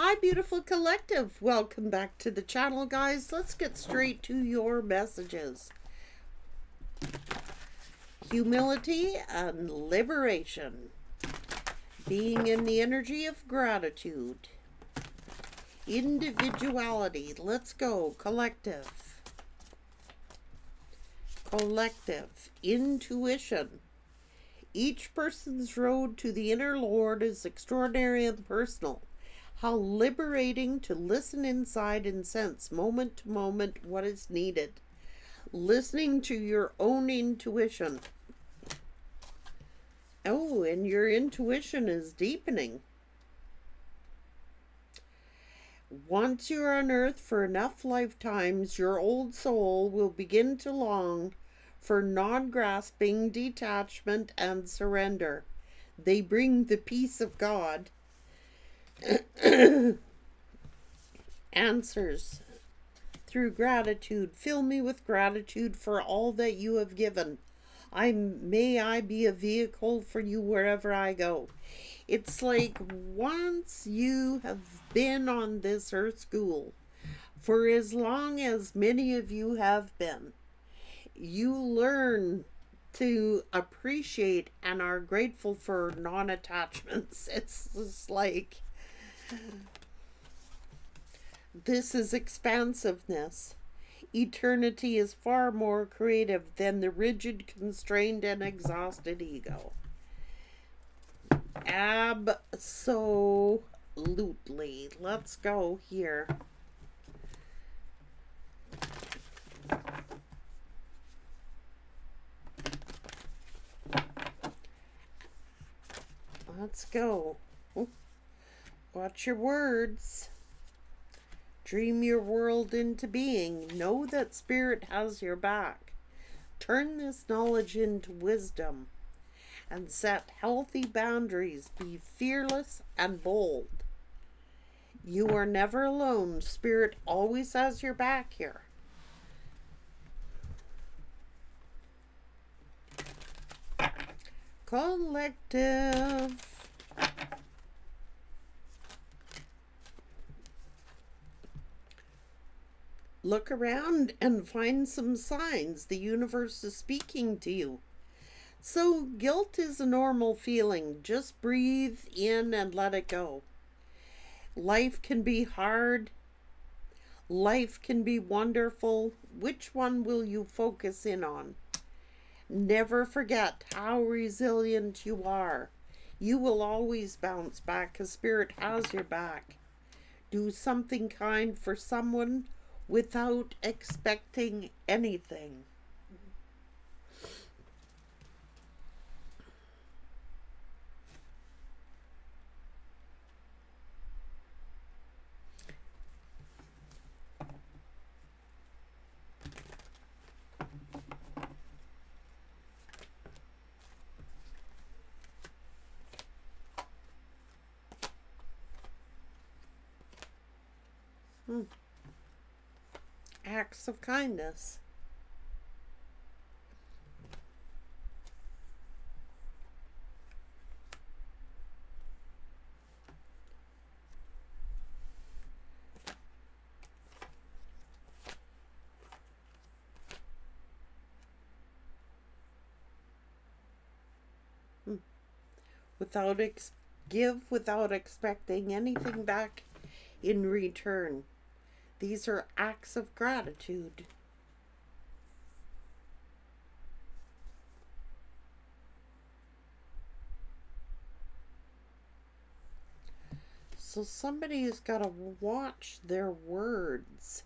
Hi, beautiful collective. Welcome back to the channel, guys. Let's get straight to your messages. Humility and liberation. Being in the energy of gratitude. Individuality. Let's go. Collective. Collective. Intuition. Each person's road to the inner Lord is extraordinary and personal. How liberating to listen inside and sense moment to moment what is needed. Listening to your own intuition. Oh, and your intuition is deepening. Once you're on earth for enough lifetimes, your old soul will begin to long for non-grasping detachment and surrender. They bring the peace of God. Answers through gratitude. Fill me with gratitude for all that you have given. May I be a vehicle for you wherever I go. It's like once you have been on this earth school, for as long as many of you have been, you learn to appreciate and are grateful for non-attachments. It's just like, this is expansiveness. Eternity is far more creative than the rigid, constrained, and exhausted ego. Absolutely. Let's go here. Let's go. Watch your words. Dream your world into being. Know that Spirit has your back. Turn this knowledge into wisdom and set healthy boundaries. Be fearless and bold. You are never alone. Spirit always has your back here. Collective. Look around and find some signs the universe is speaking to you. So guilt is a normal feeling. Just breathe in and let it go. Life can be hard. Life can be wonderful. Which one will you focus in on? Never forget how resilient you are. You will always bounce back because Spirit has your back. Do something kind for someone without expecting anything. Acts of kindness. Give without expecting anything back in return. These are acts of gratitude. So somebody has got to watch their words.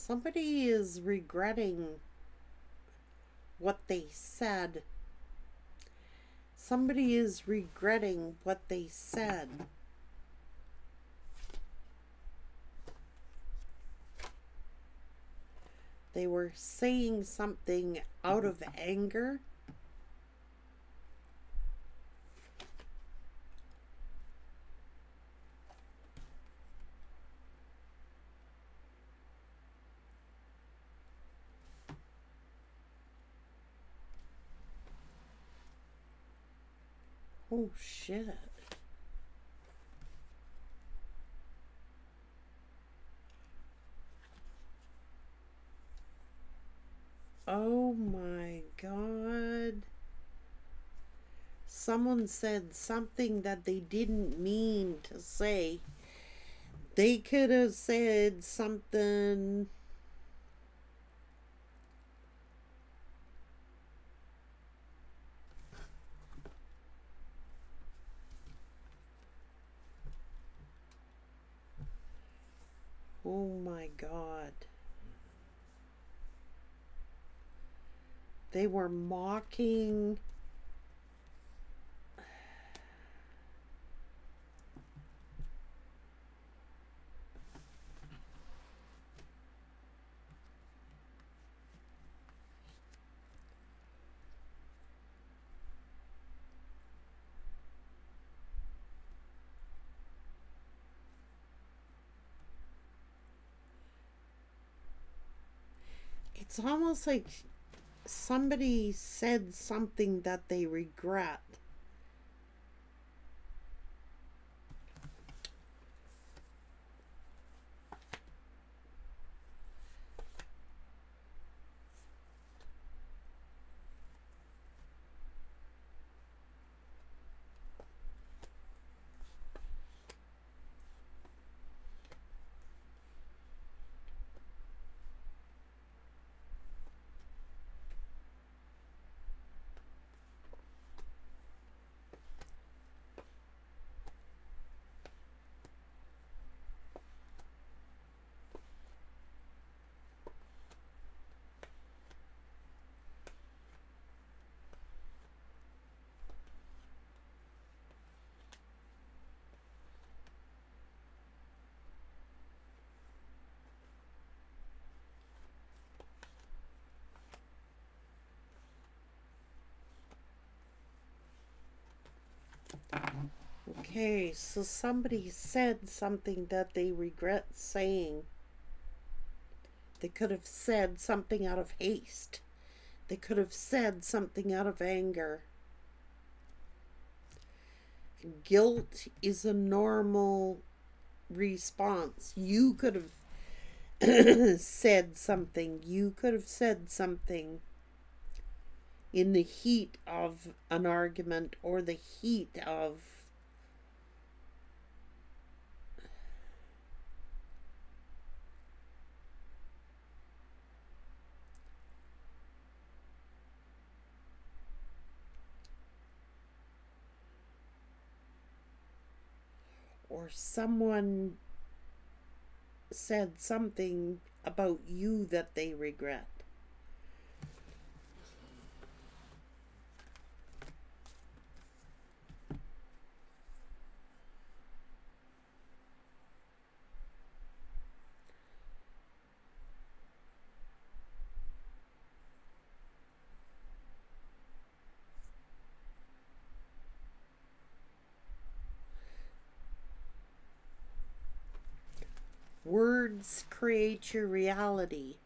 Somebody is regretting what they said. Somebody is regretting what they said. They were saying something out of anger. Oh, shit. Oh my God. Someone said something that they didn't mean to say. They could have said something. Oh my God. They were mocking. It's almost like somebody said something that they regret. Okay, so somebody said something that they regret saying. They could have said something out of haste. They could have said something out of anger. Guilt is a normal response. You could have said something. You could have said something in the heat of an argument or the heat of or someone said something about you that they regret. Words create your reality.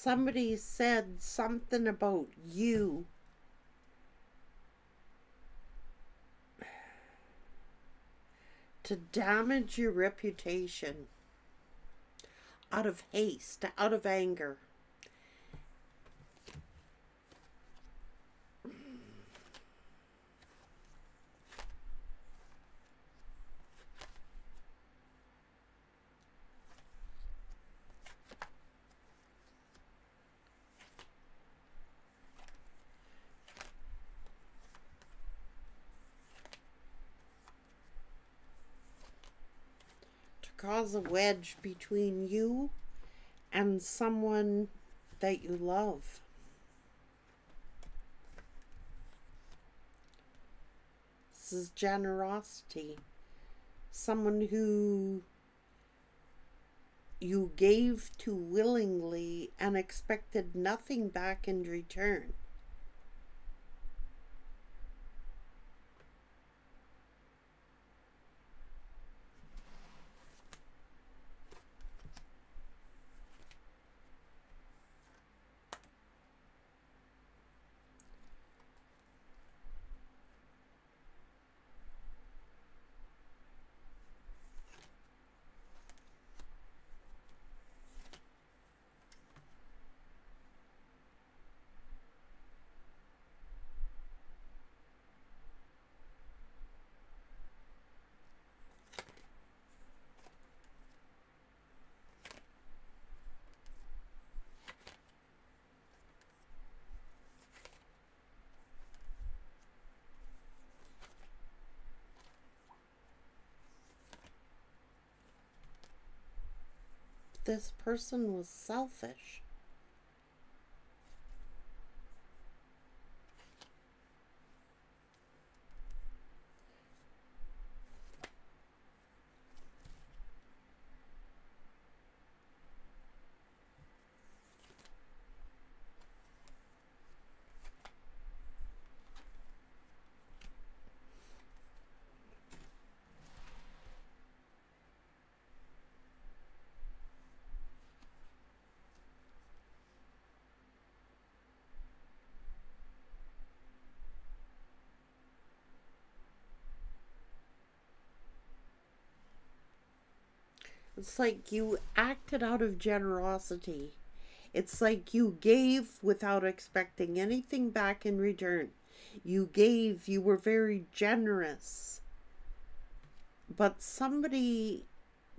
Somebody said something about you to damage your reputation out of haste, out of anger. Cause a wedge between you and someone that you love. This is generosity. Someone who you gave to willingly and expected nothing back in return. This person was selfish. It's like you acted out of generosity. It's like you gave without expecting anything back in return. You gave, you were very generous. But somebody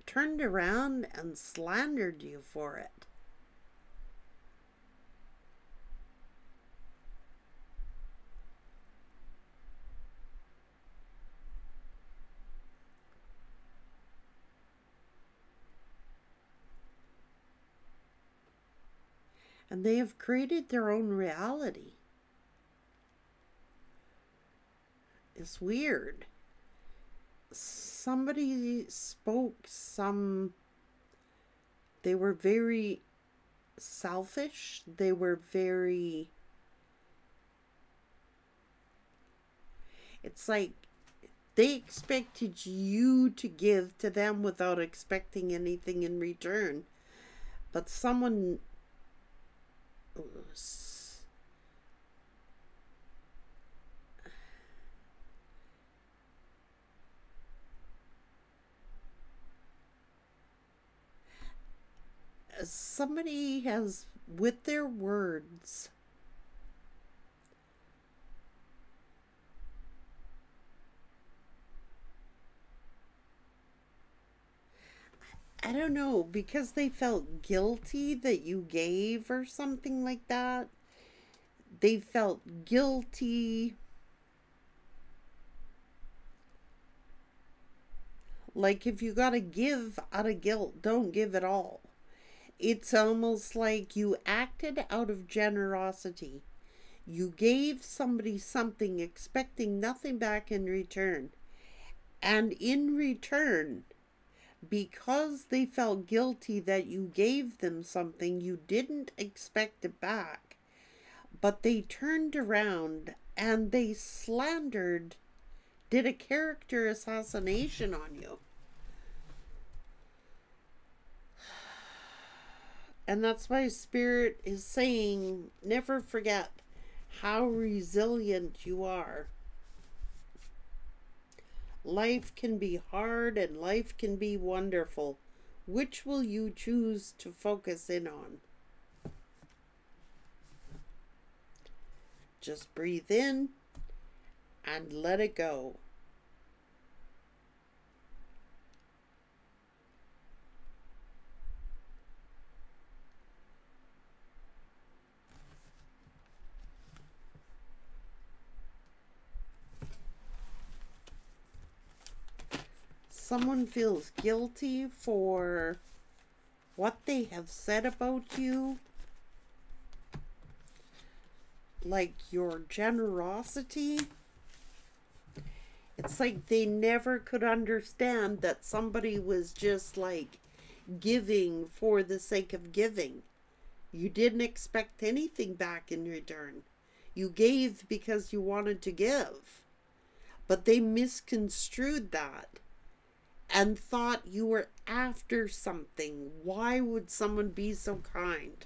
turned around and slandered you for it. And they have created their own reality. It's weird. Somebody spoke they were very selfish. They were very, it's like they expected you to give to them without expecting anything in return. But someone somebody has, with their words, I don't know, because they felt guilty that you gave or something like that. They felt guilty. Like if you gotta give out of guilt, don't give at all. It's almost like you acted out of generosity. You gave somebody something expecting nothing back in return. And in return, because they felt guilty that you gave them something, you didn't expect it back. But they turned around and they slandered, did a character assassination on you. And that's why Spirit is saying, never forget how resilient you are. Life can be hard and life can be wonderful. Which will you choose to focus in on? Just breathe in and let it go. Someone feels guilty for what they have said about you, like your generosity. It's like they never could understand that somebody was just like giving for the sake of giving. You didn't expect anything back in return. You gave because you wanted to give. But they misconstrued that and thought you were after something. Why would someone be so kind?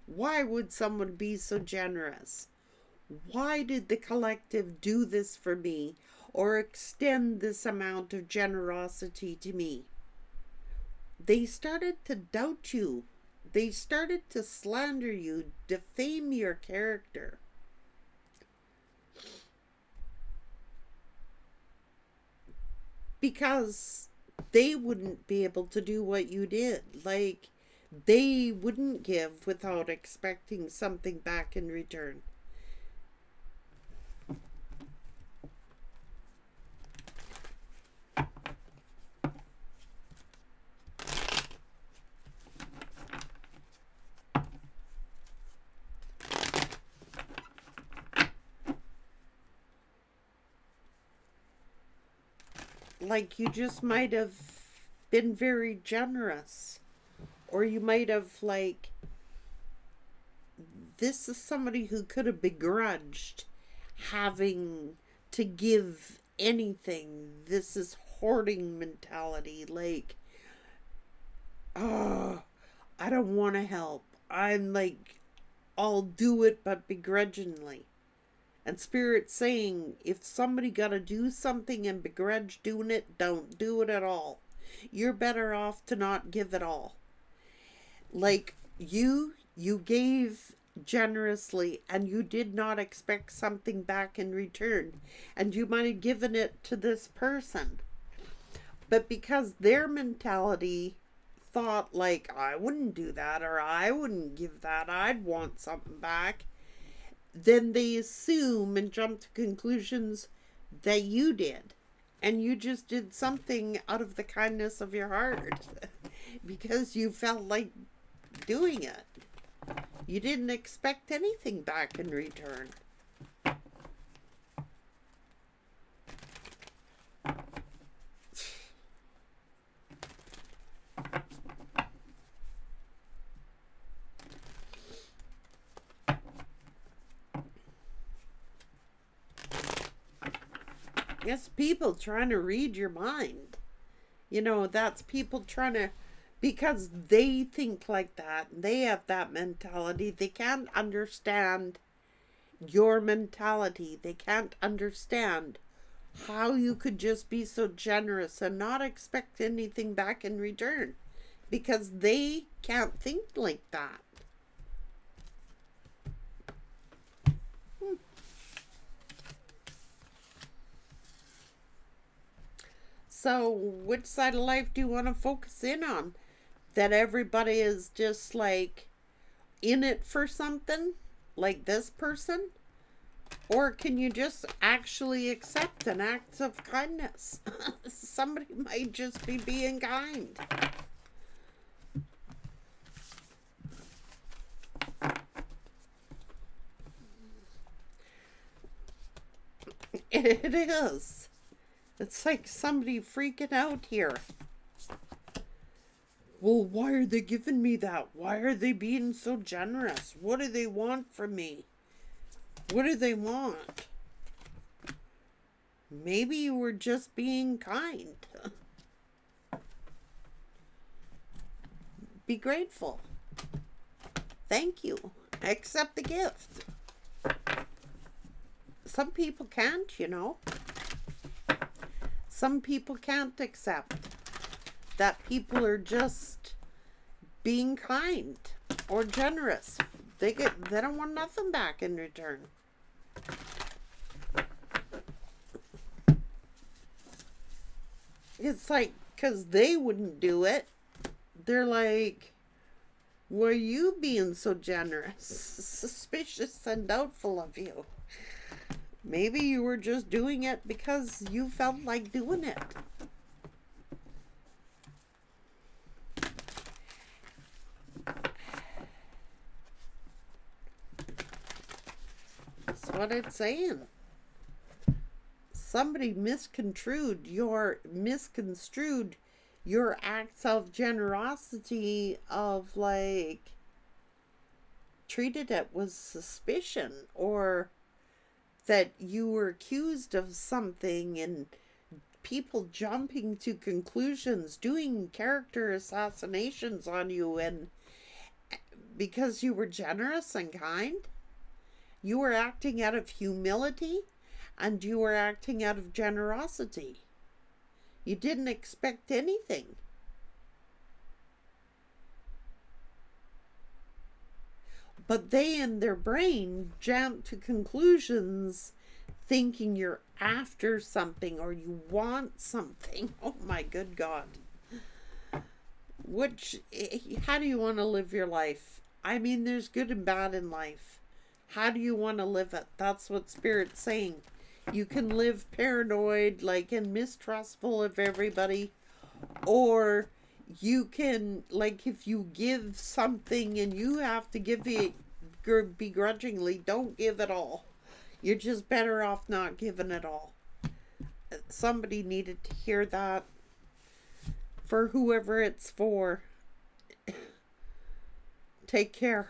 Why would someone be so generous? Why did the collective do this for me or extend this amount of generosity to me? They started to doubt you. They started to slander you, defame your character. Because they wouldn't be able to do what you did. Like, they wouldn't give without expecting something back in return. Like, you just might have been very generous. Or you might have, like, this is somebody who could have begrudged having to give anything. This is hoarding mentality. Like, oh, I don't want to help. I'm like, I'll do it, but begrudgingly. And Spirit's saying, if somebody got to do something and begrudge doing it, don't do it at all. You're better off to not give at all. Like, you gave generously and you did not expect something back in return. And you might have given it to this person. But because their mentality thought, like, I wouldn't do that, or I wouldn't give that, I'd want something back, then they assume and jump to conclusions that you did. And you just did something out of the kindness of your heart because you felt like doing it. You didn't expect anything back in return. It's people trying to read your mind. You know, that's people trying to, because they think like that, they have that mentality. They can't understand your mentality. They can't understand how you could just be so generous and not expect anything back in return, because they can't think like that. So, which side of life do you want to focus in on? That everybody is just like in it for something, like this person? Or can you just actually accept an act of kindness? Somebody might just be being kind. It is. It's like somebody freaking out here. Well, why are they giving me that? Why are they being so generous? What do they want from me? What do they want? Maybe you were just being kind. Be grateful. Thank you. Accept the gift. Some people can't, you know. Some people can't accept that people are just being kind or generous. They don't want nothing back in return. It's like, because they wouldn't do it, they're like, why are you being so generous? Suspicious and doubtful of you. Maybe you were just doing it because you felt like doing it. That's what it's saying. Somebody misconstrued your acts of generosity, of like treated it with suspicion, or that you were accused of something, and people jumping to conclusions, doing character assassinations on you, and because you were generous and kind, you were acting out of humility and you were acting out of generosity. You didn't expect anything. But they, in their brain, jump to conclusions thinking you're after something or you want something. Oh my good God. How do you want to live your life? I mean, there's good and bad in life. How do you want to live it? That's what Spirit's saying. You can live paranoid, like, and mistrustful of everybody. Or you can, like, if you give something and you have to give it begrudgingly, don't give it all. You're just better off not giving it all. Somebody needed to hear that. For whoever it's for. Take care.